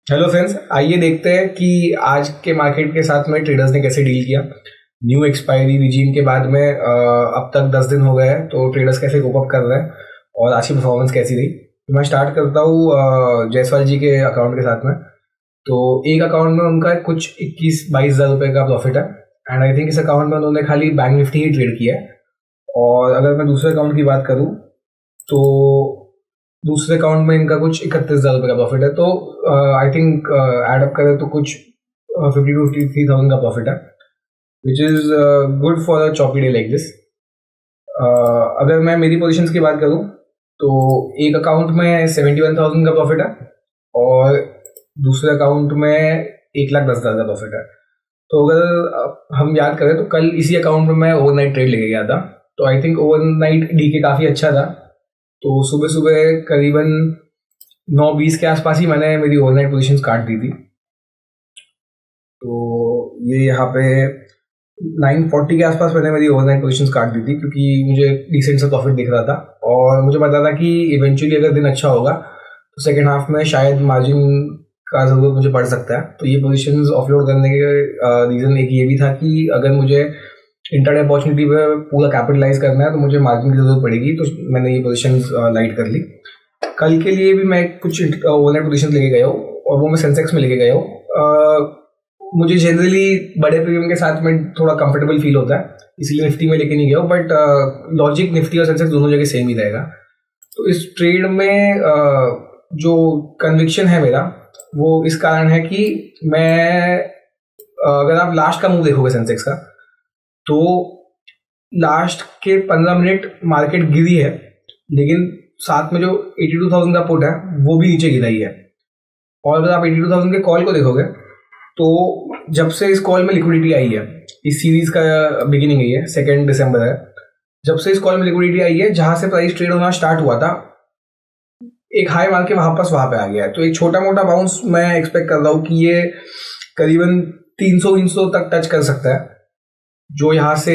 Hello friends, आइए देखते हैं कि आज के मार्केट के साथ में ट्रेडर्स ने कैसे डील किया। न्यू एक्सपायरी रिजीम के बाद में अब तक 10 दिन हो गए हैं, तो ट्रेडर्स कैसे कोप अप कर रहे हैं और आज की परफॉर्मेंस कैसी रही। तो मैं स्टार्ट करता हूँ जायसवाल जी के अकाउंट के साथ में। तो एक अकाउंट में उनका कुछ 21-22 हज़ार रुपये का प्रॉफिट है एंड आई थिंक इस अकाउंट में उन्होंने खाली बैंक निफ्टी ही ट्रेड किया है। और अगर मैं दूसरे अकाउंट की बात करूँ तो दूसरे अकाउंट में इनका कुछ 31 हज़ार रुपये का प्रॉफिट है। तो आई थिंक एडअप करें तो कुछ 50 to 53 थाउजेंड का प्रॉफिट है, which is good for a choppy day like this. अगर मैं मेरी पोजीशंस की बात करूँ तो एक अकाउंट में 71,000 का प्रॉफिट है और दूसरे अकाउंट में 1,10,000 का प्रॉफिट है। तो अगर हम याद करें तो कल इसी अकाउंट में मैं ओवरनाइट ट्रेड लेके गया था, तो आई थिंक ओवरनाइट डीके काफ़ी अच्छा था। तो सुबह सुबह करीबन 9:20 के आसपास ही मैंने मेरी ओवरनाइट पोजीशंस काट दी थी। तो ये यहाँ पे 9:40 के आसपास मैंने मेरी ओवरनाइट पोजीशंस काट दी थी, क्योंकि मुझे डिसेंट सा प्रॉफिट दिख रहा था और मुझे पता था कि इवेंचुअली अगर दिन अच्छा होगा तो सेकेंड हाफ में शायद मार्जिन का ज़रूरत मुझे पड़ सकता है। तो ये पोजीशंस ऑफलोड करने के रीज़न एक ये भी था कि अगर मुझे इंटरडे अपॉर्चुनिटी पे पूरा कैपिटलाइज करना है तो मुझे मार्जिन की जरूरत पड़ेगी। तो मैंने ये पोजीशंस लाइट कर ली। कल के लिए भी मैं कुछ ओवरनाइट पोजीशन लेके गया हूँ और वो मैं सेंसेक्स में लेके गया हूँ। मुझे जनरली बड़े प्रीमियम के साथ में थोड़ा कंफर्टेबल फील होता है, इसलिए निफ्टी में लेके नहीं गया हूँ, बट लॉजिक निफ्टी और सेंसेक्स दोनों जगह सेम ही रहेगा। तो इस ट्रेड में जो कन्विक्शन है मेरा वो इस कारण है कि मैं अगर आप लास्ट का मूव देखोगे सेंसेक्स का, तो लास्ट के 15 मिनट मार्केट गिरी है, लेकिन साथ में जो 82,000 का पुट है वो भी नीचे गिरा ही है। और अगर आप 82,000 के कॉल को देखोगे तो जब से इस कॉल में लिक्विडिटी आई है, इस सीरीज का बिगिनिंग है, ये 2 दिसंबर है, जब से इस कॉल में लिक्विडिटी आई है, जहां से प्राइस ट्रेड होना स्टार्ट हुआ था, एक हाई मार के वापस वहां पे आ गया है। तो एक छोटा मोटा बाउंस मैं एक्सपेक्ट कर रहा हूँ कि ये करीबन 300 तक टच कर सकता है, जो यहाँ से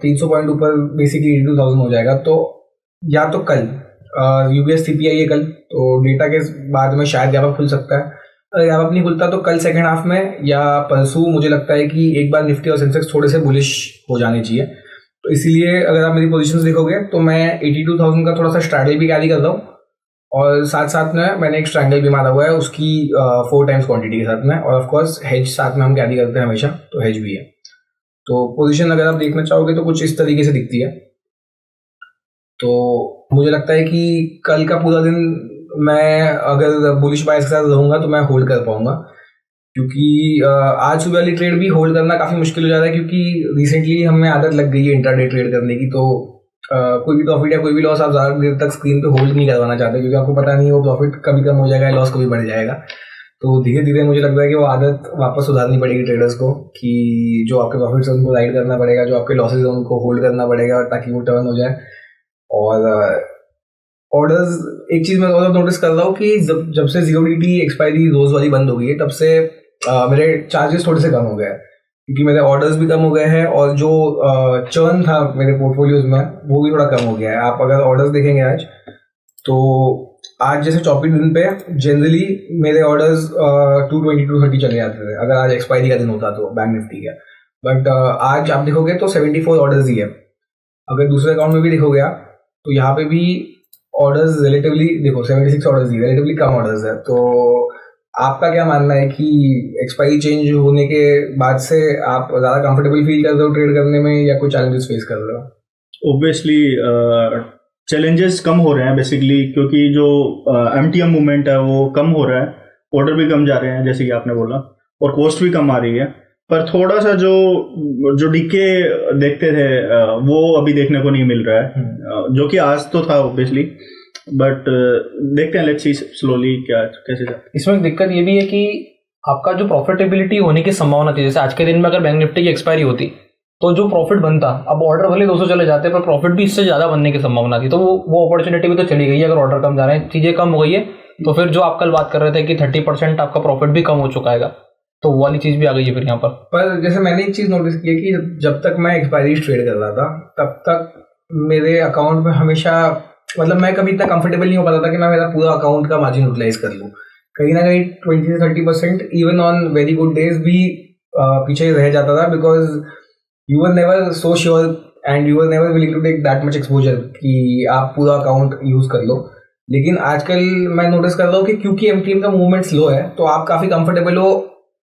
300 पॉइंट ऊपर बेसिकली 82,000 हो जाएगा। तो या तो कल यूबीएस सीपीआई है कल, तो डेटा के बाद में शायद यहाँ पर खुल सकता है। अगर यहाँ पर नहीं खुलता तो कल सेकेंड हाफ में या परसों मुझे लगता है कि एक बार निफ्टी और सेंसेक्स थोड़े से बुलिश हो जाने चाहिए। तो इसीलिए अगर आप मेरी पोजीशंस देखोगे तो मैं 82,000 का थोड़ा सा स्ट्रैडल भी कैरी कर रहा हूँ और साथ साथ में मैंने एक स्ट्रैंगल भी मारा हुआ है उसकी 4 टाइम्स क्वांटिटी के साथ में, और ऑफकोर्स हेज साथ में हम कैरी करते हैं हमेशा, तो हेज भी है। तो पोजीशन अगर आप देखना चाहोगे तो कुछ इस तरीके से दिखती है। तो मुझे लगता है कि कल का पूरा दिन मैं अगर बुलिश बायस के साथ रहूँगा तो मैं होल्ड कर पाऊंगा, क्योंकि आज सुबह वाली ट्रेड भी होल्ड करना काफ़ी मुश्किल हो जाता है, क्योंकि रिसेंटली हमें आदत लग गई है इंट्राडे ट्रेड करने की। तो कोई भी प्रॉफिट या कोई भी लॉस आप ज़्यादा देर तक स्क्रीन पे होल्ड नहीं करवाना चाहते, क्योंकि आपको पता नहीं वो प्रॉफिट कभी कम हो जाएगा, लॉस कभी बढ़ जाएगा। तो धीरे धीरे मुझे लगता है कि वो आदत वापस सुधारनी पड़ेगी ट्रेडर्स को, कि जो आपके प्रॉफिट्स हैं उनको राइड करना पड़ेगा, जो आपके लॉसेज हैं उनको होल्ड करना पड़ेगा ताकि वो टर्न हो जाए। और ऑर्डर्स, एक चीज़ मैं और नोटिस कर रहा हूँ कि जब जब से ZODT एक्सपायरी रोज वाली बंद हो गई है, तब से मेरे चार्जेस थोड़े से कम हो गए हैं, क्योंकि मेरे ऑर्डर्स भी कम हो गए हैं और जो चर्न था मेरे पोर्टफोलियोज में वो भी थोड़ा कम हो गया है। आप अगर ऑर्डर्स देखेंगे आज, तो आज जैसे चौपी दिन पे जनरली मेरे ऑर्डर्स 220-230 चले जाते थे अगर आज एक्सपायरी का दिन होता तो बैंक निफ्टी का, बट आज आप देखोगे तो 74 ऑर्डर्स ही है। अगर दूसरे अकाउंट में भी देखोगे आप, तो यहाँ पे भी ऑर्डर्स रिलेटिवली देखो 76 ऑर्डर्स ही, रिलेटिवली कम ऑर्डर्स है। तो आपका क्या मानना है कि एक्सपायरी चेंज होने के बाद से आप ज़्यादा कंफर्टेबल फील कर रहे हो ट्रेड करने में या कोई चैलेंजेस फेस कर रहे हो? ओब्वियसली चैलेंजेस कम हो रहे हैं बेसिकली, क्योंकि जो MTM मूवमेंट है वो कम हो रहा है, ऑर्डर भी कम जा रहे हैं जैसे कि आपने बोला, और कॉस्ट भी कम आ रही है। पर थोड़ा सा जो डीके देखते थे वो अभी देखने को नहीं मिल रहा है, जो कि आज तो था ऑब्वियसली, बट देखते हैं, लेट्स सी स्लोली क्या कैसे जाता है। इसमें दिक्कत ये भी है कि आपका जो प्रॉफिटेबिलिटी होने की संभावना थी, जैसे आज के दिन में अगर बैंक निफ्टी की एक्सपायरी होती तो जो प्रॉफिट बनता, अब ऑर्डर भले 200 चले जाते पर प्रॉफिट भी इससे ज़्यादा बनने की संभावना थी, तो वो अपॉर्चुनिटी भी तो चली गई है। अगर ऑर्डर कम जा रहे हैं, चीज़ें कम हो गई है, तो फिर जो आप कल बात कर रहे थे कि 30% आपका प्रॉफिट भी कम हो चुका है, तो वो वाली चीज़ भी आ गई है फिर यहाँ पर जैसे मैंने एक चीज़ नोटिस की है कि जब तक मैं एक्सपायरी ट्रेड कर रहा था तब तक मेरे अकाउंट में हमेशा, मतलब मैं कभी इतना कंफर्टेबल नहीं हो पाता था कि मैं मेरा पूरा अकाउंट का मार्जिन यूटिलाइज कर लूँ। कहीं ना कहीं 20 से 30% even on very good days भी पीछे रह जाता था, because you were never so sure and you were never willing to take that much exposure कि आप पूरा अकाउंट यूज कर लो। लेकिन आजकल मैं नोटिस कर रहा हूँ कि क्योंकि एमटीएम का मूवमेंट स्लो है तो आप काफी कंफर्टेबल हो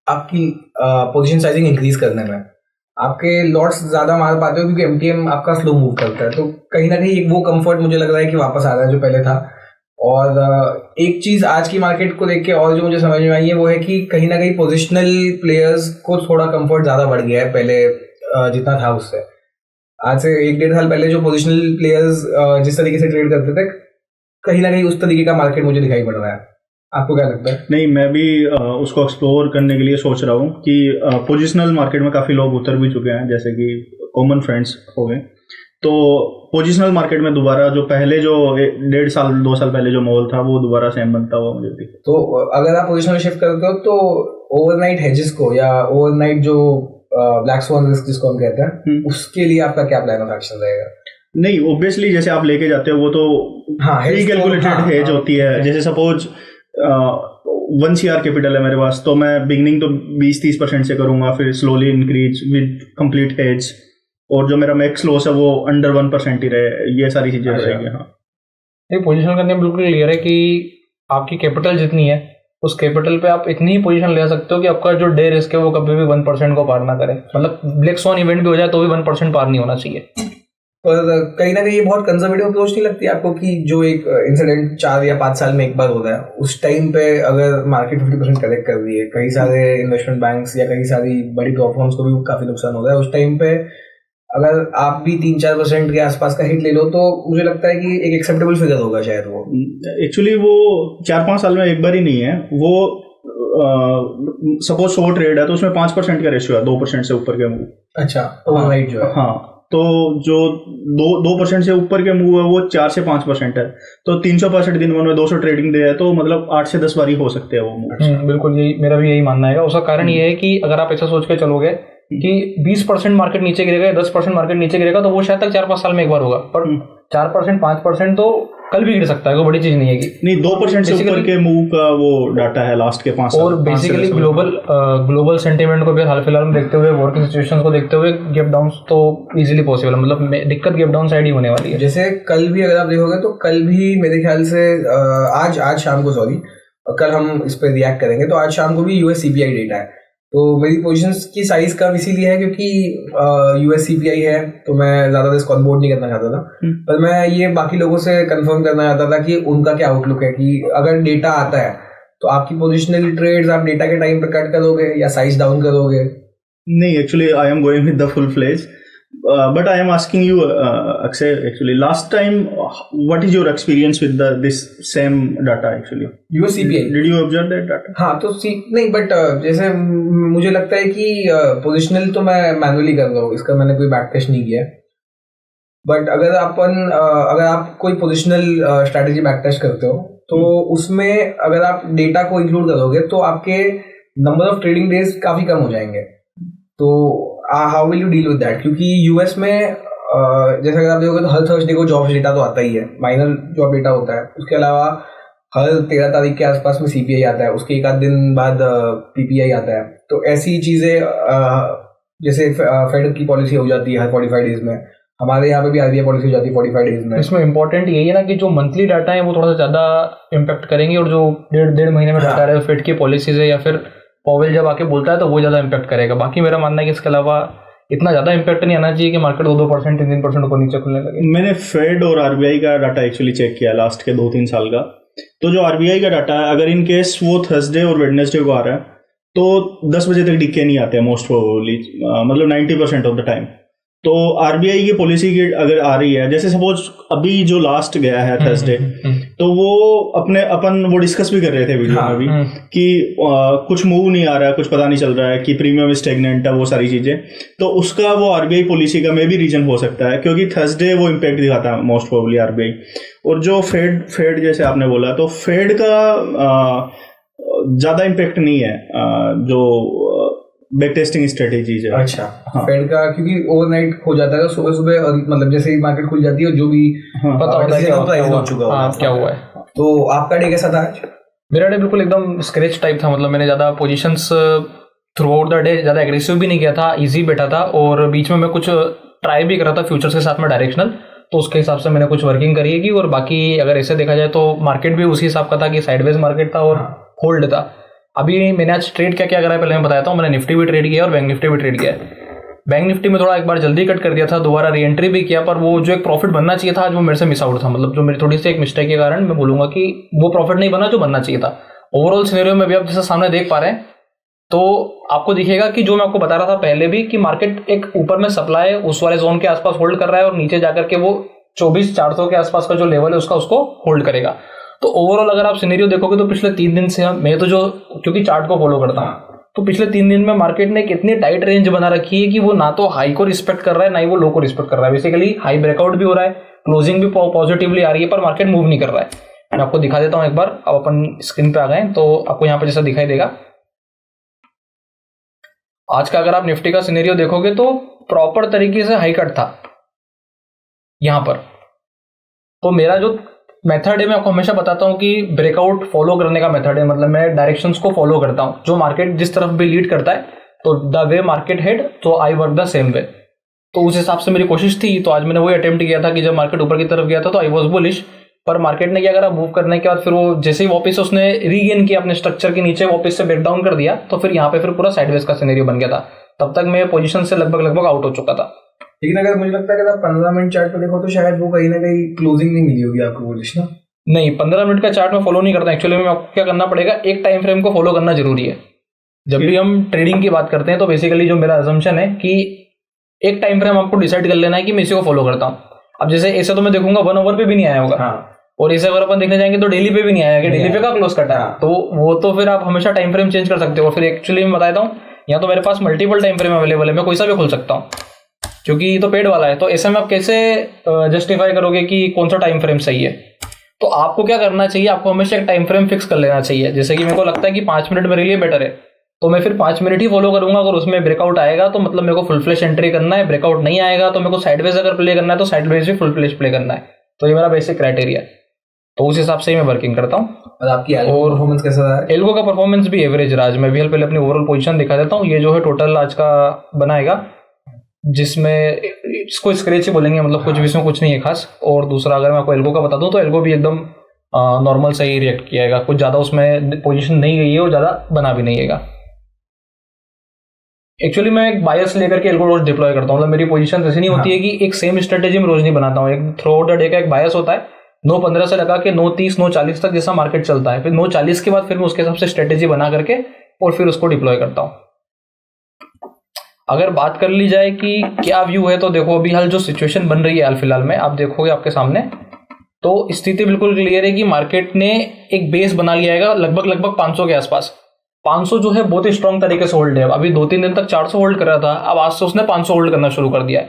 आपकी पोजीशन साइजिंग इंक्रीज करने में, आपके लॉट्स ज्यादा मार पाते हो क्योंकि एमटीएम आपका स्लो मूव करता है। तो कहीं ना कहीं एक वो कंफर्ट मुझे लग रहा है कि वापस आ रहा है जो पहले था। और एक चीज आज की मार्केट को देख के और जो मुझे समझ में आई है वो है कि कहीं ना कहीं पोजिशनल प्लेयर्स को थोड़ा कंफर्ट ज्यादा बढ़ गया है पहले जितना था उससे। आज से 1-1.5 साल पहले जो पोजिशनल प्लेयर्स जिस तरीके से ट्रेड करते थे, कहीं ना कहीं उस तरीके का मार्केट मुझे दिखाई पड़ रहा है। आपको क्या लगता है? नहीं, मैं भी उसको एक्सप्लोर करने के लिए सोच रहा हूँ कि पोजिशनल मार्केट में काफ़ी लोग उतर भी चुके हैं, जैसे कि कॉमन फ्रेंड्स हो गए। तो पोजिशनल मार्केट में दोबारा जो पहले जो 1.5 साल 2 साल पहले जो माहौल था वो दोबारा सेम बनता हुआ मुझे दिखता है। तो अगर आप पोजिशनल शिफ्ट करते हो तो ओवरनाइट हेजेस को या ओवरनाइट जो ब्लैक स्वान रिस्क जिसको हम कहते हैं उसके लिए आपका क्या प्लान ऑफ एक्शन रहेगा? नहीं, ऑब्वियसली जैसे आप लेके जाते हो वो तो प्री कैलकुलेटेड हेज होती है। जैसे सपोज 1 CR कैपिटल है मेरे पास, तो मैं बिगनिंग तो 20-30% से करूंगा, फिर slowly increase with complete hedge, और जो मेरा मैक्स लॉस है वो अंडर 1% ही रहे। ये सारी चीजें रहेंगी। हाँ, ये पोजीशन करने में बिल्कुल क्लियर है कि आपकी कैपिटल जितनी है उस कैपिटल पे आप इतनी ही पोजीशन ले सकते हो कि आपका जो डे रिस्क है वो कभी भी 1% को पार ना करे। मतलब ब्लैक स्वान इवेंट भी हो जाए तो भी 1% पार नहीं होना चाहिए। पर कहीं ना कहीं ये बहुत कंजर्वेटिव अप्रोच नहीं लगती आपको कि जो एक इंसिडेंट 4 या 5 साल में एक बार होता है, उस टाइम पे अगर मार्केट 50% करेक्ट कर रही है, कई सारे इन्वेस्टमेंट बैंक्स या कई सारी बड़ी प्लेटफॉर्म्स को भी काफी नुकसान होता है, उस टाइम पे अगर आप भी 3-4% के आसपास का हिट ले लो तो मुझे लगता है कि एक एक्सेप्टेबल फिगर होगा शायद वो। एक्चुअली वो 4-5 साल में एक बार ही नहीं है वो। सपोज 100 ट्रेड है तो उसमें 5% का रेशियो है, 2% से ऊपर के मूव। अच्छा, ओवरनाइट जो है। हाँ, तो जो 2% से ऊपर के मूव है वो 4 से 5% है। तो 365 दिन में 200 ट्रेडिंग डे है, तो मतलब 8 से 10 बार ही हो सकते हैं वो मूव। बिल्कुल, यही मेरा भी यही मानना है। उसका कारण ये है कि अगर आप ऐसा सोच के चलोगे कि 20% मार्केट नीचे गिरेगा या 10% मार्केट नीचे गिरेगा तो वो शायद तक 4-5 साल में एक बार होगा, पर 4% 5% तो कल भी गिर सकता है, कोई बड़ी चीज नहीं है कि नहीं। 2% से ऊपर के मूव का वो डाटा है लास्ट के 5 साल। और बेसिकली ग्लोबल सेंटीमेंट को भी हाल फिलहाल में देखते हुए, वॉर की सिचुएशंस को देखते हुए गैप डाउन तो इजीली पॉसिबल है। मतलब दिक्कत गैप डाउन साइड ही होने वाली है। जैसे कल भी अगर आप देखोगे तो कल भी मेरे ख्याल से आज शाम को, सॉरी, कल हम इस पर रिएक्ट करेंगे, तो आज शाम को भी यूएस सीपीआई डेटा है। तो मेरी पोजीशंस की साइज कम इसीलिए है क्योंकि यूएस सीपीआई है तो मैं ज्यादा रिस्क ऑनबोर्ड नहीं करना चाहता था, पर मैं ये बाकी लोगों से कंफर्म करना चाहता था कि उनका क्या आउटलुक है कि अगर डेटा आता है तो आपकी पोजिशनल ट्रेड्स आप डेटा के टाइम पे कट करोगे या साइज डाउन करोगे? नहीं, actually I am going with the full fledge, but I am asking you, Akshay, actually last time what is your experience with this same data actually? US CPI, did you observe that data? हाँ, तो नहीं, but जैसे मुझे लगता है कि positional तो मैं मैनुअली कर रहा हूँ, इसका मैंने कोई बैक टेस्ट नहीं किया। बट अगर आप कोई पोजिशनल स्ट्रैटेजी बैक टेस्ट करते हो तो उसमें अगर आप डेटा को इंक्लूड करोगे तो आपके नंबर ऑफ ट्रेडिंग डेज काफी कम हो जाएंगे। तो how will you deal with that? क्योंकि यूएस में जैसे अगर आप देखोगे तो हर थर्सडे को जॉब्स डेटा तो आता ही है, माइनर जॉब डेटा होता है। उसके अलावा हर 13 तारीख के आसपास में सीपीआई आता है, उसके एक आध दिन बाद पीपीआई आता है। तो ऐसी चीजें जैसे फेड की पॉलिसी हो जाती है हर 45 डेज में, हमारे यहाँ पे भी आरबीआई पॉलिसी हो जाती है 45 डेज में। इसमें इंपॉर्टेंट यही है ना कि जो मंथली डाटा है वो थोड़ा सा ज्यादा इम्पैक्ट करेंगे, और जो डेढ़ महीने में डाटा है फेड की पॉलिसीज है या फिर पॉवेल जब आके बोलता है तो वो ज्यादा इम्पैक्ट करेगा। बाकी मेरा मानना है कि इसके अलावा इतना ज्यादा इम्पैक्ट नहीं आना चाहिए कि मार्केट 2-2% 3% को नीचे खुलने लगे। मैंने फेड और आरबीआई का डाटा एक्चुअली चेक किया लास्ट के 2-3 साल का। तो जो आरबीआई का डाटा है, अगर इन केस वो थर्सडे और वेडनेसडे को आ रहा है तो 10 बजे तक डिके नहीं आते हैं मोस्ट प्रोबेबली, मतलब 90% ऑफ द टाइम। तो आरबीआई की पॉलिसी की अगर आ रही है, जैसे सपोज अभी जो लास्ट गया है थर्सडे, तो वो वो डिस्कस भी कर रहे थे वीडियो में भी कि कुछ मूव नहीं आ रहा है, कुछ पता नहीं चल रहा है कि प्रीमियम स्टेगनेंट है, वो सारी चीजें। तो उसका वो आरबीआई पॉलिसी का मे भी रीजन हो सकता है, क्योंकि थर्सडे वो इम्पैक्ट दिखाता है मोस्ट प्रोबेबली आरबीआई। और जो फेड जैसे आपने बोला, तो फेड का ज्यादा इम्पैक्ट नहीं है जो बैक टेस्टिंग स्ट्रेटेजीज है। अच्छा, हाँ। फेड का क्योंकि ओवरनाइट हो जाता है, सुबह सुबह मतलब जैसे ही मार्केट खुल जाती है जो भी पता होता है क्या हुआ है। तो आपका डे कैसा था आज? मेरा डे बिल्कुल एकदम स्क्रैच टाइप था, मतलब मैंने ज़्यादा positions through out the day ज़्यादा एग्रेसिव भी नहीं किया था, इजी बैठा था, और बीच में मैं कुछ ट्राई भी कर रहा था फ्यूचर्स के साथ में डायरेक्शनल, तो उसके हिसाब से मैंने कुछ वर्किंग करी है। और बाकी अगर ऐसे देखा जाए तो मार्केट भी उसी हिसाब का था कि साइडवेज मार्केट था और होल्ड था। अभी मैंने आज ट्रेड क्या क्या करा है पहले मैं बताता हूँ। मैंने निफ्टी भी ट्रेड किया और बैंक निफ्टी भी ट्रेड किया है। बैंक निफ्टी में थोड़ा एक बार जल्दी कट कर दिया था, दोबारा री एंट्री भी किया, पर वो जो एक प्रॉफिट बनना चाहिए था आज वो मेरे से मिस आउट था। मतलब जो मेरी थोड़ी सी एक मिस्टेक के कारण मैं बोलूंगा कि वो प्रॉफिट नहीं बना जो बनना चाहिए था। ओवरऑल सिनेरियो में भी आप जैसे सामने देख पा रहे हैं तो आपको दिखेगा कि जो मैं आपको बता रहा था पहले भी कि मार्केट एक ऊपर में सप्लाई है उस वाले जोन के आसपास होल्ड कर रहा है और नीचे जाकर के वो 24,400 के आसपास का जो लेवल है उसको होल्ड करेगा। तो ओवरऑल अगर आप सिनेरियो देखोगे तो पिछले 3 दिन से मैं तो जो क्योंकि चार्ट को फॉलो करता हूँ तो पिछले 3 दिन में मार्केट ने कितनी टाइट रेंज बना रखी है कि वो ना तो हाई को रिस्पेक्ट कर रहा है ना ही वो लो को रिस्पेक्ट कर रहा है। बेसिकली हाई ब्रेकआउट भी हो रहा है, क्लोजिंग भी पॉजिटिवली आ रही है, पर मार्केट मूव नहीं कर रहा है। मैं आपको दिखा देता हूँ एक बार। अब अपन स्क्रीन पे आ गए तो आपको यहाँ पे जैसा दिखाई देगा आज का अगर आप निफ्टी का सिनेरियो देखोगे तो प्रॉपर तरीके से हाई कट था यहां पर। तो मेरा जो मेथड है मैं आपको हमेशा बताता हूं कि ब्रेकआउट फॉलो करने का मेथड है, मतलब मैं डायरेक्शंस को फॉलो करता हूं। जो मार्केट जिस तरफ भी लीड करता है तो द वे मार्केट हेड तो I work the same way. तो उस हिसाब से मेरी कोशिश थी। तो आज मैंने वही अटेम्प्ट किया था कि जब मार्केट ऊपर की तरफ गया था तो आई वॉज बुलिश, पर मार्केट ने क्या करा, मूव करने के बाद फिर वो जैसे ही वापस उसने रीगेन किया अपने स्ट्रक्चर के नीचे, वापस से ब्रेकडाउन कर दिया, तो फिर यहाँ पे फिर पूरा साइडवेज का सिनेरियो बन गया था। तब तक मैं पोजीशन से लगभग आउट हो चुका था। लेकिन अगर मुझे लगता है कि आप 15 मिनट चार्ट पे देखो तो शायद वो कहीं ना कहीं क्लोजिंग नहीं मिली होगी आपको पोजीशन ना। नहीं, 15 मिनट का चार्ट में फॉलो नहीं करता एक्चुअली। में आपको क्या करना पड़ेगा, एक टाइम फ्रेम को फॉलो करना जरूरी है। जब भी हम ट्रेडिंग की बात करते हैं तो बेसिकली जो मेरा अजम्पशन है कि एक टाइम फ्रेम आपको डिसाइड कर लेना है कि मैं इसी को फॉलो करता हूँ। अब जैसे ऐसे तो मैं देखूंगा 1 आवर पे भी नहीं आया होगा, और इसे अगर अपन देखने जाएंगे तो डेली पे भी नहीं आया कि डेली पे का क्लोज कटा है, तो वो तो फिर आप हमेशा टाइम फ्रेम चेंज कर सकते हो। फिर एक्चुअली मैं बताता हूँ यहाँ तो मेरे पास मल्टीपल टाइम फ्रेम अवेलेबल है, मैं कोई सा भी खोल सकता हूँ क्योंकि ये तो पेड वाला है। तो ऐसे में आप कैसे जस्टिफाई करोगे कि कौन सा टाइम फ्रेम सही है? तो आपको क्या करना चाहिए, आपको हमेशा एक टाइम फ्रेम फिक्स कर लेना चाहिए। जैसे कि मेरे को लगता है कि 5 मिनट मेरे लिए बेटर है तो मैं फिर 5 मिनट ही फॉलो करूंगा। अगर उसमें ब्रेकआउट आएगा तो मतलब मेरे को फुल फ्लैश एंट्री करना है, ब्रेकआउट नहीं आएगा तो मेरे को साइडवेज अगर प्ले करना है तो साइडवेज भी फुल फ्लैश प्ले करना है। तो ये मेरा बेसिक क्राइटेरिया है, तो उस हिसाब से ही मैं वर्किंग करता हूँ। और आपकी एल्गो परफॉर्मेंस कैसा रहा है? एल्गो का परफॉर्मेंस भी एवरेज रहा। मैं भी पहले अपनी ओवरऑल पोजीशन दिखा देता हूँ। ये जो है टोटल आज का बनाएगा, जिसमें इसको स्क्रैच ही बोलेंगे, मतलब कुछ भी इसमें कुछ नहीं है खास। और दूसरा अगर मैं आपको एल्गो का बता दूं तो एल्गो भी एकदम नॉर्मल से ही रिएक्ट किएगा, कुछ ज़्यादा उसमें पोजीशन नहीं गई है और ज़्यादा बना भी नहीं है। एक्चुअली मैं एक बायस लेकर के एल्गो रोज डिप्लॉय करता हूँ। मतलब मेरी पोजीशन ऐसी नहीं होती है कि एक सेम स्ट्रेटेजी में रोज नहीं बनाता हूँ। एक थ्रू आउट द डे का एक बायस होता है, 9:15 से लगा के 9:30 9:40 तक जैसा मार्केट चलता है। फिर 9:40 के बाद फिर मैं उसके हिसाब से स्ट्रेटेजी बना करके और फिर उसको डिप्लॉय करता हूँ। अगर बात कर ली जाए कि क्या व्यू है तो देखो अभी हाल जो सिचुएशन बन रही है हाल फिलहाल में आप देखोगे आपके सामने तो स्थिति बिल्कुल क्लियर है कि मार्केट ने एक बेस बना लिया है लगभग 500 के आसपास। 500 जो है बहुत ही स्ट्रॉन्ग तरीके से होल्ड है। अभी 2-3 दिन तक 400 होल्ड कर रहा था, अब आज से उसने 500 होल्ड करना शुरू कर दिया है।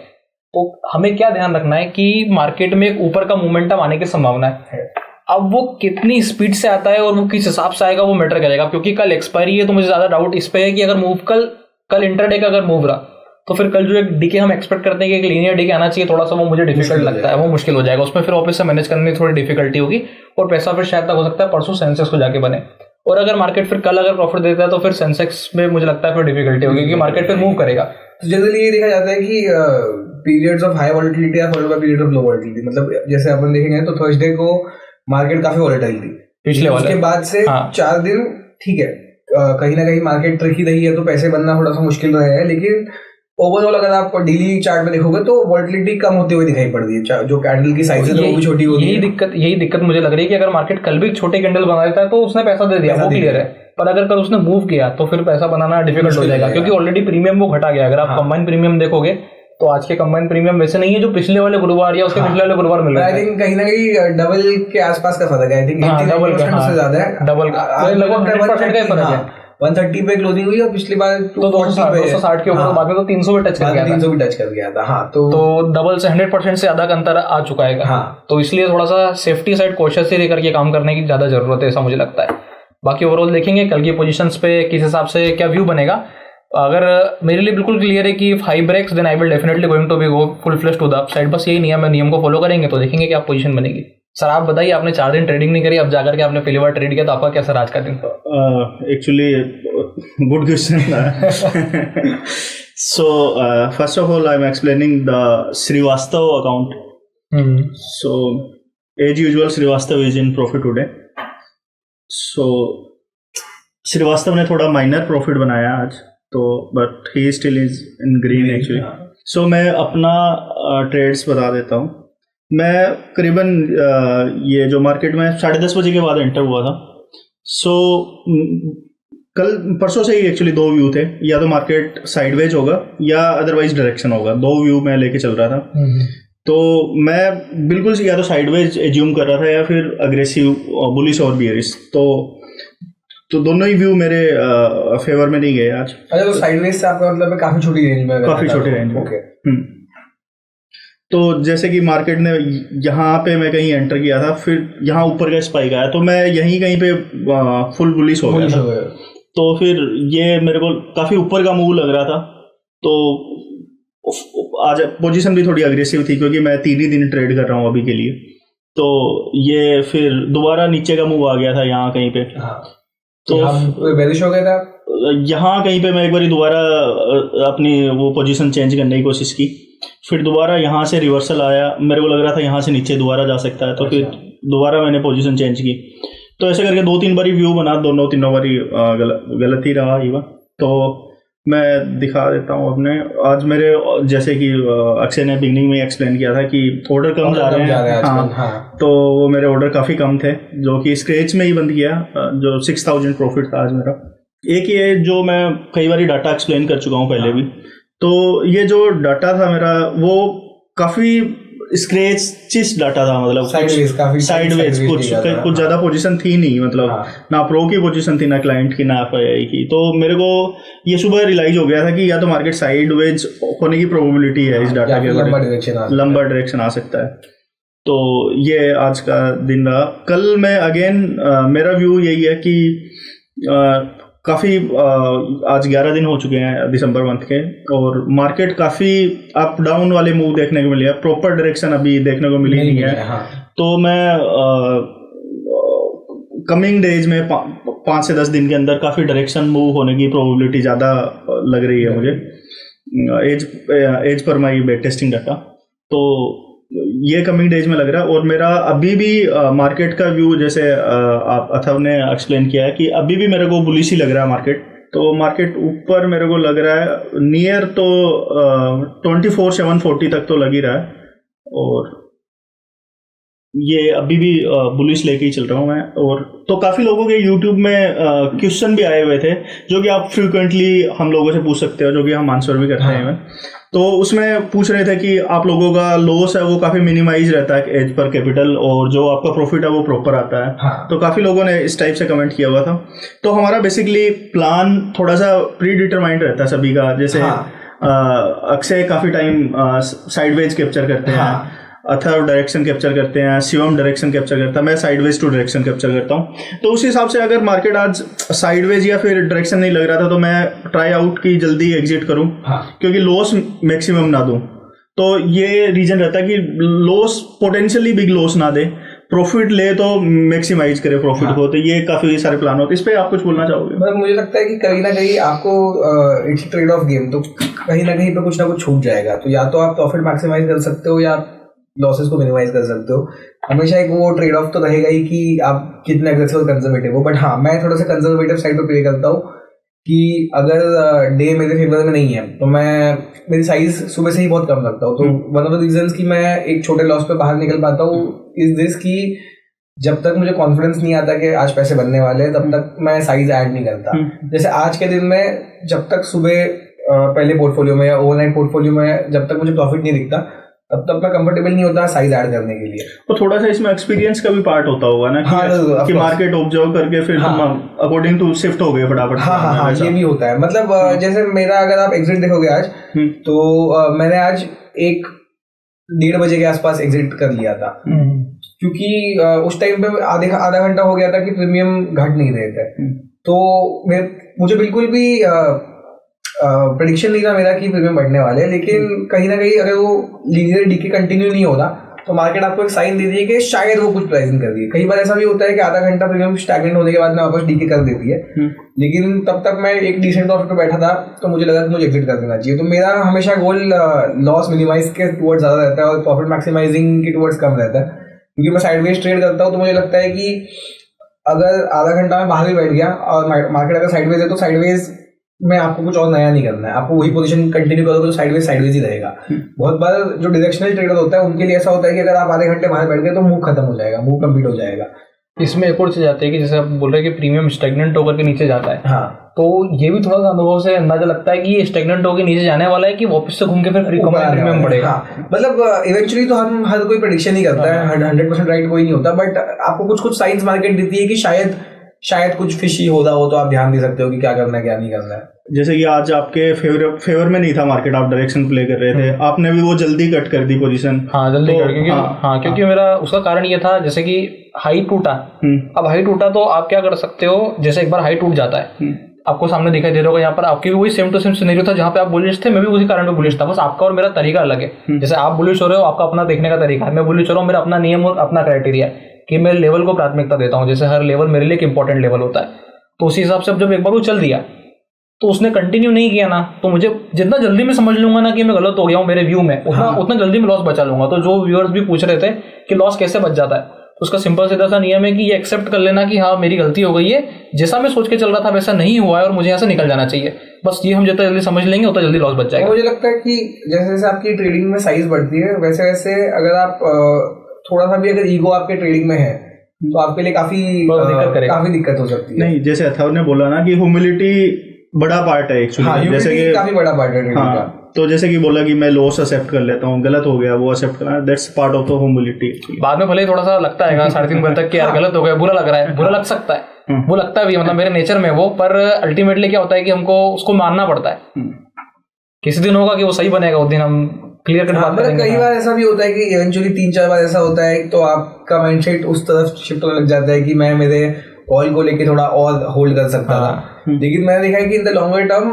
तो हमें क्या ध्यान रखना है कि मार्केट में एक ऊपर का मोमेंटम आने की संभावना है। अब वो कितनी स्पीड से आता है और वो किस हिसाब से आएगा वो मैटर करेगा, क्योंकि कल एक्सपायरी है तो मुझे ज्यादा डाउट इस पे है कि अगर मूव कल इंटरडे का अगर मूव रहा तो फिर कल जो एक डीके हम एक्सपेक्ट करते हैं कि एक लीनियर डीके आना चाहिए, थोड़ा सा वो मुझे डिफिकल्ट लगता है, वो मुश्किल हो जाएगा। उसमें फिर वापस से मैनेज करने में थोड़ी डिफिकल्टी होगी और पैसा फिर शायद तक हो सकता है परसों सेंसेक्स को जाके बने। और अगर मार्केट फिर कल अगर प्रॉफिट देता है तो फिर सेंसेक्स में मुझे लगता है फिर डिफिकल्टी होगी क्योंकि मार्केट फिर मूव करेगा। तो जनरली ये देखा जाता है कि periods of high volatility are followed by period of low volatility. मतलब जैसे अपन देखेंगे तो थर्सडे को मार्केट काफी वॉलेटाइल थी, पिछले वाले उसके बाद से 4 दिन ठीक है, कहीं ना कहीं मार्केट ट्रिकी रही है तो पैसे बनना थोड़ा सा मुश्किल रहा है। लेकिन ओवरऑल अगर आप डेली चार्ट में देखोगे तो वॉलेटिलिटी कम होते हुए दिखाई पड़ रही है, जो कैंडल की साइज है वो भी छोटी होगी। यही दिक्कत मुझे लग रही है कि अगर मार्केट कल भी छोटे कैंडल बना देता है तो उसने पैसा दे दिया, वो क्लियर है। पर अगर कल उसने मूव किया तो फिर पैसा बनाना डिफिकल्ट हो जाएगा क्योंकि ऑलरेडी प्रीमियम वो घटा गया। अगर आप कंबाइन प्रीमियम देखोगे तो आज के कंबाइन प्रीमियम वैसे नहीं है जो पिछले वाले गुरुवार या उसके पिछले वाले गुरुवार मिल रहा है। आई थिंक कहीं ना कहीं डबल के आसपास का फर्क है। आई थिंक डबल से ज्यादा है, डबल का लगभग 100% का फर्क है। 130 पे क्लोजिंग हुई और पिछली बार 260 के ऊपर, बाद में तो 300 पे टच कर गया था। 300 भी टच कर गया था। हाँ, तो डबल से 100% से ज्यादा का अंतर आ चुका है। हाँ, तो इसलिए थोड़ा सा सेफ्टी साइड कॉशियस ही लेकर के काम करने की ज्यादा जरूरत है, ऐसा मुझे लगता है। बाकी ओवरऑल देखेंगे कल की पोजीशंस पे किस हिसाब से क्या व्यू बनेगा। अगर मेरे लिए बिल्कुल क्लियर है कि 5 breaks then I will definitely going to be go full flesh to the upside. बस यही नियम है, नियम को फॉलो करेंगे तो देखेंगे क्या पोजीशन बनेगी। सर आप बताइए, आपने 4 दिन ट्रेडिंग नहीं करी, अब जाकर के आपने पहली बार ट्रेड किया, तो आपका कैसा रहा आज का दिन? Actually, good question. So, first of all, I'm explaining the Srivastav account. So, as usual, Srivastav is in profit today. So, Srivastav ने थोड़ा माइनर प्रॉफिट बनाया आज, तो but he still is in green actually. So मैं अपना trades बता देता हूँ. मैं करीबन ये जो मार्केट में 10:30 बजे के बाद एंटर हुआ था. सो कल परसों से ही एक्चुअली 2 व्यू थे, या तो मार्केट साइडवेज होगा या अदरवाइज डायरेक्शन होगा. 2 व्यू मैं लेके चल रहा था. तो मैं बिल्कुल या तो साइडवेज एज्यूम कर रहा था या फिर अग्रेसिव बुलिश और बियरिश. तो दोनों ही व्यू मेरे फेवर में नहीं गए आज. अच्छा, तो साइडवेज से आपका मतलब काफी छोटी रेंज में? काफी छोटी रेंज में. ओके. तो जैसे कि मार्केट ने यहाँ पे मैं कहीं एंटर किया था, फिर यहाँ ऊपर का स्पाइक आया, तो मैं यहीं कहीं पे फुल बुलिश हो गया था. तो फिर ये मेरे को काफी ऊपर का मूव लग रहा था. तो आज पोजीशन भी थोड़ी अग्रेसिव थी क्योंकि मैं 3 ही दिन ट्रेड कर रहा हूँ अभी के लिए. तो ये फिर दोबारा नीचे का मूव आ गया था यहाँ कहीं पे. तो बेरिश हो गया था यहाँ कहीं पे. मैं एक बार दोबारा अपनी वो पोजीशन चेंज करने की कोशिश की, फिर दोबारा यहाँ से रिवर्सल आया. मेरे को लग रहा था यहाँ से नीचे दोबारा जा सकता है, तो फिर दोबारा मैंने पोजीशन चेंज की. तो ऐसे करके 2-3 बारी व्यू बना, तीनों बारी गलत ही रहा इवन. तो मैं दिखा देता हूँ अपने आज मेरे, जैसे कि अक्षय ने बिगनिंग में एक्सप्लेन किया था कि ऑर्डर कम जा रहे हैं. हाँ. तो वो मेरे ऑर्डर काफ़ी कम थे, जो कि स्क्रैच में ही बंद किया, जो 6000 प्रॉफिट था आज मेरा. एक ये जो मैं कई बार डाटा एक्सप्लेन कर चुका हूँ पहले भी. तो ये जो डाटा था मेरा वो काफ़ी स्क्रैचिस डाटा था, मतलब साइडवेज कुछ ज़्यादा पोजीशन थी नहीं, मतलब ना प्रो की पोजीशन थी, ना क्लाइंट की, ना एफआईआई की. तो मेरे को ये सुबह रियलाइज हो गया था कि या तो मार्केट साइडवेज होने की प्रोबेबिलिटी है इस डाटा के, लंबा डायरेक्शन आ सकता है. तो ये आज का दिन रहा. कल मैं अगेन मेरा व्यू यही है कि काफ़ी आज 11 दिन हो चुके हैं दिसंबर मंथ के, और मार्केट काफ़ी अप डाउन वाले मूव देखने को मिले हैं. प्रॉपर डायरेक्शन अभी देखने को मिली नहीं है. तो मैं कमिंग डेज में 5 से 10 दिन के अंदर काफ़ी डायरेक्शन मूव होने की प्रोबेबिलिटी ज़्यादा लग रही है मुझे, एज पर माई बेट टेस्टिंग डाटा. तो ये कमिंग डेज में लग रहा है. और मेरा अभी भी मार्केट का व्यू, जैसे आप अथर्व ने एक्सप्लेन किया है, कि अभी भी मेरे को बुलिश ही लग रहा है मार्केट. तो मार्केट ऊपर मेरे को लग रहा है नियर तो 24,740 तक तो लग ही रहा है. और ये अभी भी बुलिश लेके ही चल रहा हूँ मैं. और तो काफ़ी लोगों के यूट्यूब में क्वेश्चन भी आए हुए थे, जो कि आप फ्रीक्वेंटली हम लोगों से पूछ सकते हो, जो कि हम आंसर भी करते हैं. तो उसमें पूछ रहे थे कि आप लोगों का लॉस है वो काफ़ी मिनिमाइज रहता है एज पर कैपिटल, और जो आपका प्रॉफिट है वो प्रॉपर आता है. तो काफ़ी लोगों ने इस टाइप से कमेंट किया हुआ था. तो हमारा बेसिकली प्लान थोड़ा सा प्री डिटरमाइंड रहता है सभी का. जैसे अक्षय काफ़ी टाइम साइडवेज कैप्चर करते हैं, अथर्व डायरेक्शन कैप्चर करते हैं, शिवम डायरेक्शन कैप्चर करता है, मैं साइडवेज टू डायरेक्शन कैप्चर करता हूँ. तो उस हिसाब से अगर मार्केट आज साइडवेज या फिर डायरेक्शन नहीं लग रहा था, तो मैं ट्राई आउट की जल्दी एग्जिट करूँ, क्योंकि लॉस मैक्सिमम ना दूँ. तो ये रीजन रहता है कि लॉस पोटेंशियली बिग लॉस ना दे, प्रॉफिट ले तो मैक्सिमाइज करे प्रॉफिट को. तो ये काफी सारे प्लान होते हैं. इस पे आप कुछ बोलना चाहोगे? मतलब मुझे लगता है कि कहीं ना कहीं आपको इट्स ट्रेड ऑफ गेम, तो कहीं ना कहीं पे कुछ ना कुछ छूट जाएगा. तो या तो आप प्रॉफिट मैक्सिमाइज कर सकते हो या लॉसेस को मिनिमाइज कर सकते हो. हमेशा एक वो ट्रेड ऑफ तो रहेगा ही कि आप कितने अग्रेसिव और कंजर्वेटिव हो. बट हाँ, मैं थोड़ा सा कंजर्वेटिव साइड पे प्ले करता हूँ कि अगर डे मेरे फेवर में नहीं है तो मैं मेरी साइज सुबह से ही बहुत कम रखता हूँ. तो वन ऑफ द रीजंस कि मैं एक छोटे लॉस पे बाहर निकल पाता हूँ इज दिस कि जब तक मुझे कॉन्फिडेंस नहीं आता कि आज पैसे बनने वाले हैं, तब तक मैं साइज ऐड नहीं करता. जैसे आज के दिन में जब तक सुबह पहले पोर्टफोलियो में या ओवरनाइट पोर्टफोलियो में जब तक मुझे प्रॉफिट नहीं दिखता, तब तक मैं कंफर्टेबल नहीं होता साइज ऐड करने के लिए. तो थोड़ा सा इसमें एक्सपीरियंस का भी पार्ट होता होगा ना, कि मार्केट ऑब्जर्व करके फिर अकॉर्डिंग टू शिफ्ट हो गए फटाफट. हाँ, ये भी होता है. मतलब जैसे मेरा अगर आप एग्जिट देखोगे आज, तो मैंने आज 1-1:30 बजे के आसपास एग्जिट कर लिया था, क्योंकि उस टाइम पे आधा घंटा हो गया था कि प्रीमियम घट नहीं रहे थे. तो मुझे बिल्कुल भी प्रेडिक्शन नहीं था मेरा कि प्रीमियम बढ़ने वाले, लेकिन कहीं ना कहीं अगर वो लीनियर डीके कंटिन्यू नहीं होता तो मार्केट आपको एक साइन दे दी है कि शायद वो कुछ प्राइसिंग कर रही है। कई बार ऐसा भी होता है कि आधा घंटा प्रीमियम स्टैगनेंट होने के बाद में वापस डीके कर देती है, लेकिन तब तक मैं एक डिसेंट प्रॉफिट पे बैठा था तो मुझे लगा कि मुझे एग्जिट कर देना चाहिए। तो मेरा हमेशा गोल लॉस मिनिमाइज के टुवर्ड्स ज्यादा रहता है और प्रॉफिट मैक्सिमाइजिंग के टुवर्ड्स कम रहता है, क्योंकि मैं साइडवेज ट्रेड करता हूँ। तो मुझे लगता है कि अगर आधा घंटा में बाहर भी बैठ गया और मार्केट अगर साइडवेज है तो साइडवेज में आपको कुछ और नया नहीं करना है, आपको वही पोजीशन कंटिन्यू करोगे तो साइडवेज ही रहेगा। बहुत बार जो डायरेक्शनल ट्रेडर होता है उनके लिए ऐसा होता है कि अगर आप आधे घंटे बाहर बैठ गए तो मूव खत्म हो जाएगा, मूव कंप्लीट हो जाएगा। इसमें एक और चीज आती है कि जैसे आप बोल रहे हैं कि प्रीमियम स्टेगनेंट होकर के नीचे जाता है, हाँ, तो ये भी थोड़ा सा अनुभव से अंदाजा लगता है कि ये स्टेगनेंट होकर नीचे जाने वाला है कि वापस से घूम के फिर प्रीमियम बढ़ेगा। हाँ, मतलब इवेंचुअली तो हम हर कोई प्रेडिक्शन ही करता है, 100% राइट कोई नहीं होता, बट आपको कुछ साइंस मार्केट देती है कि शायद कुछ फिशी हो रहा हो, तो आप ध्यान दे सकते हो कि क्या करना है क्या नहीं करना है। जैसे कि आज आपके फेवर में नहीं था मार्केट, आप डायरेक्शन प्ले कर रहे थे, आपने भी वो जल्दी कट कर दी पोजीशन। हाँ, जल्दी कट, क्योंकि क्योंकि मेरा उसका कारण ये था, जैसे कि हाई टूटा, अब हाई टूटा तो आप क्या कर सकते हो, जैसे एक बार हाई टूट जाता है, आपको सामने दिखाई दे रहा होगा, यहाँ पर आपकी भी वही सेम टू सेम सिनेरियो था, जहाँ पे आप बुलिश थे, मैं भी उसी कारण पे बुलिश था, बस आपका और मेरा तरीका अलग है। जैसे आप बुलिश हो रहे हो, आपका अपना देखने का तरीका है, मैं बुलिश हो रहा हूँ, मेरा अपना नियम और अपना क्राइटेरिया है कि मैं लेवल को प्राथमिकता देता हूँ, जैसे हर लेवल मेरे लिए एक इंपॉर्टेंट लेवल होता है। तो उसी हिसाब से अब जब एक बार वो चल दिया तो उसने कंटिन्यू नहीं किया ना, तो मुझे जितना जल्दी मैं समझ लूंगा ना कि मैं गलत हो गया हूँ मेरे व्यू में, उतना जल्दी मैं लॉस बचा लूंगा। तो जो व्यूअर्स भी पूछ रहे थे कि लॉस कैसे बच जाता है, तो उसका सिंपल सीधा सा नियम है कि ये एक्सेप्ट कर लेना कि हाँ मेरी गलती हो गई है, जैसा मैं सोच के चल रहा था वैसा नहीं हुआ है और मुझे यहाँ से निकल जाना चाहिए, बस ये हम जितना जल्दी समझ लेंगे उतना जल्दी लॉस बच जाएगा। मुझे लगता है कि जैसे जैसे आपकी ट्रेडिंग में साइज बढ़ती है वैसे वैसे अगर आप थोड़ा सा भी अगर ईगो आपके ट्रेडिंग में है तो आपके लिए काफी दिक्कत हो सकती है। नहीं, जैसे अथर्व ने बोला ना कि ह्यूमिलिटी बड़ा पार्ट है एक्चुअली। हाँ, जैसे कि काफी बड़ा पार्ट है ट्रेडिंग का। तो जैसे कि बोला कि मैं लॉस एक्सेप्ट कर लेता हूँ, गलत हो गया वो एक्सेप्ट करना, that's part of the humility. बाद में भले ही थोड़ा सा लगता है 3.5 बजे तक कि यार गलत हो गया, बुरा लग रहा है, बुरा लग सकता है, वो लगता है भी, मतलब मेरे नेचर में वो, पर अल्टीमेटली क्या होता है कि हमको उसको मानना पड़ता है। किसी दिन होगा कि वो सही बनेगा, उस दिन हम क्लियर कर बात करेंगे। कई बार ऐसा भी होता है कि इवेंचुअली 3-4 बार ऐसा होता है तो आपका माइंडसेट उस तरफ शिफ्ट होने लग जाता है कि मैं मेरे कॉल को लेके थोड़ा और होल्ड कर सकता था। लेकिन मैंने देखा है कि इन द लॉन्गर टर्म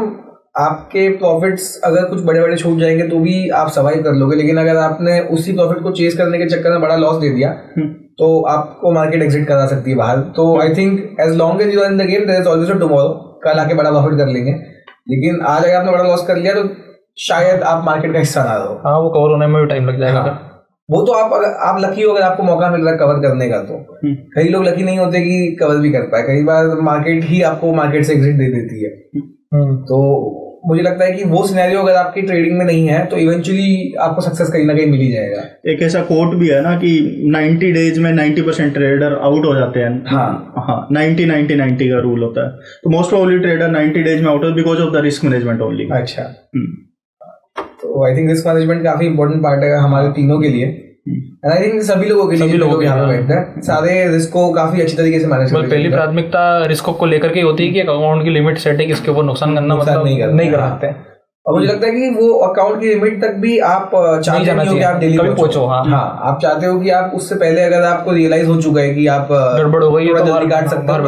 आपके प्रॉफिट्स अगर कुछ बड़े बड़े छूट जाएंगे तो भी आप सर्वाइव कर लोगे, लेकिन अगर आपने उसी प्रॉफिट को चेस करने के चक्कर में बड़ा लॉस दे दिया तो आपको मार्केट एग्जिट करा सकती है बाहर। तो I think as long as you are in the game there is always a tomorrow, कल आके बड़ा प्रॉफिट कर लेंगे, लेकिन आज अगर आपने बड़ा लॉस कर लिया तो शायद आप मार्केट का हिस्सा ना रहो। हाँ, वो कवर होने में भी टाइम लग जाएगा। वो तो आप लकी हो अगर आपको मौका मिल रहा है कवर करने का, तो कई लोग लकी नहीं होते कि कवर भी कर पाए, कई बार मार्केट ही आपको मार्केट से एग्जिट दे देती है। तो मुझे लगता है कि वो सिनेरियो अगर आपकी ट्रेडिंग में नहीं है तो इवेंचुअली आपको सक्सेस कहीं ना कहीं मिल ही जाएगा। एक ऐसा कोट भी है ना कि 90 डेज में 90% ट्रेडर आउट हो जाते हैं। हाँ, 90 का रूल होता है। तो मोस्ट प्रोबेबली ट्रेडर 90 डेज में आउट है because of the risk management only. अच्छा, तो आई थिंक रिस्क मैनेजमेंट काफी इंपॉर्टेंट पार्ट है हमारे तीनों के लिए, एंड आई थिंक सभी लोगों के लिए, सभी लोग यहाँ पे बैठते हैं, सारे रिस्क को काफी अच्छी तरीके से मैनेज करते हैं। पहली प्राथमिकता रिस्क को लेकर के होती है कि अकाउंट की लिमिट सेट है, इसके ऊपर नुकसान करना मतलब नहीं कर सकते। और मुझे लगता है कि वो अकाउंट की लिमिट तक भी आप चाहते नहीं हो कि आप डेली पहुंचो। हाँ, आप चाहते हो कि आप उससे पहले अगर आपको रियलाइज हो चुका है कि आप गड़बड़ हो गई है तो जल्दी काट सकते हो,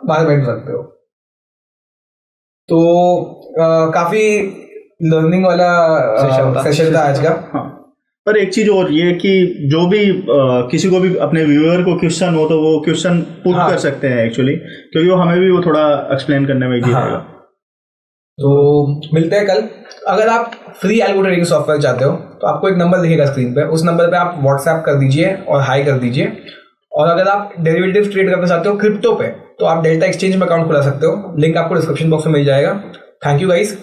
बाहर बैठ सकते हो। तो काफी लर्निंग वाला सेशन था आज का। पर एक चीज और ये कि जो भी किसी को भी अपने व्यूअर को क्वेश्चन हो तो वो क्वेश्चन पुट कर सकते हैं एक्चुअली, क्योंकि वो हमें भी वो थोड़ा एक्सप्लेन करने में इजी रहेगा। तो मिलते हैं कल। अगर आप फ्री एल्गो ट्रेडिंग सॉफ्टवेयर चाहते हो तो आपको एक नंबर दिखेगा स्क्रीन पे, उस नंबर पे आप व्हाट्सएप कर दीजिए और हाई कर दीजिए। और अगर आप डेरिवेटिव ट्रेड करना चाहते हो क्रिप्टो पे तो आप डेल्टा एक्सचेंज में अकाउंट खुला सकते हो, लिंक आपको डिस्क्रिप्शन बॉक्स में मिल जाएगा। Thank you guys.